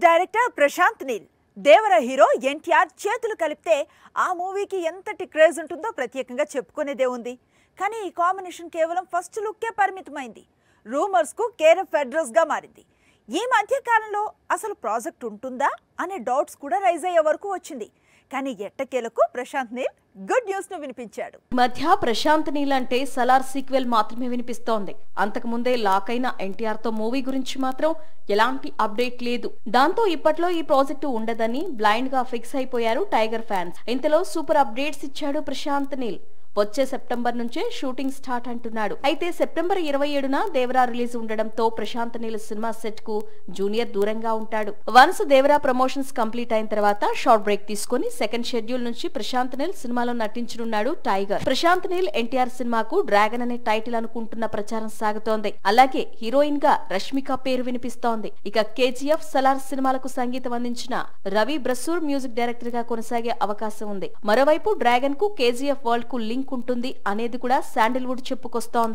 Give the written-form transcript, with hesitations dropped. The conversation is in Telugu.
డైరెక్టర్ ప్రశాంత్ నీల్ దేవర హీరో ఎన్టీఆర్ చేతులు కలిపితే ఆ మూవీకి ఎంతటి క్రేజ్ ఉంటుందో ప్రత్యేకంగా చెప్పుకునేదే ఉంది. కానీ ఈ కాంబినేషన్ కేవలం ఫస్ట్ లుక్కే పరిమితమైంది. రూమర్స్ కు కేర్ ఆఫ్ అడ్రస్ గా మారింది. ఈ మధ్య కాలంలో అసలు ప్రాజెక్ట్ ఉంటుందా అనే డౌట్స్ కూడా రైజ్ అయ్యే వరకు వచ్చింది. కానీ ఎట్టకేలకు ప్రశాంత్ నీల్ గుడ్ న్యూస్ ను వినిపించాడు. మధ్య ప్రశాంత్ నీల్ అంటే సలార్ సీక్వెల్ మాత్రమే వినిపిస్తోంది. అంతకు ముందే లాక్ అయిన ఎన్టీఆర్ తో మూవీ గురించి మాత్రం ఎలాంటి అప్డేట్ లేదు. దాంతో ఇప్పట్లో ఈ ప్రాజెక్టు ఉండదని బ్లైండ్ గా ఫిక్స్ అయిపోయారు టైగర్ ఫ్యాన్స్. ఇంతలో సూపర్ అప్డేట్స్ ఇచ్చాడు ప్రశాంత్ నీల్. వచ్చే సెప్టెంబర్ నుంచే షూటింగ్ స్టార్ట్ అంటున్నాడు. అయితే సెప్టెంబర్ 27న దేవరా రిలీజ్ ఉండడంతో ప్రశాంత్ నీల్ సినిమా సెట్ కు జూనియర్ దూరంగా ఉంటాడు. వన్స్ దేవరా ప్రమోషన్స్ కంప్లీట్ అయిన తర్వాత షార్ట్ బ్రేక్ తీసుకుని సెకండ్ షెడ్యూల్ నుంచి ప్రశాంత్ నీల్ సినిమాలో నటించనున్నాడు టైగర్. ప్రశాంత్ నీల్ ఎన్టీఆర్ సినిమాకు డ్రాగన్ అనే టైటిల్ అనుకుంటున్న ప్రచారం సాగుతోంది. అలాగే హీరోయిన్ గా రష్మిక పేరు వినిపిస్తోంది. ఇక కేజీఎఫ్, సలార్ సినిమాలకు సంగీతం అందించిన రవి బ్రసూర్ మ్యూజిక్ డైరెక్టర్ గా కొనసాగే అవకాశం ఉంది. మరోవైపు డ్రాగన్ కు కేజీఎఫ్ వరల్డ్ కు లింక్ ఉంటుంది అనేది కూడా శాండిల్వుడ్ చెప్పుకొస్తోంది.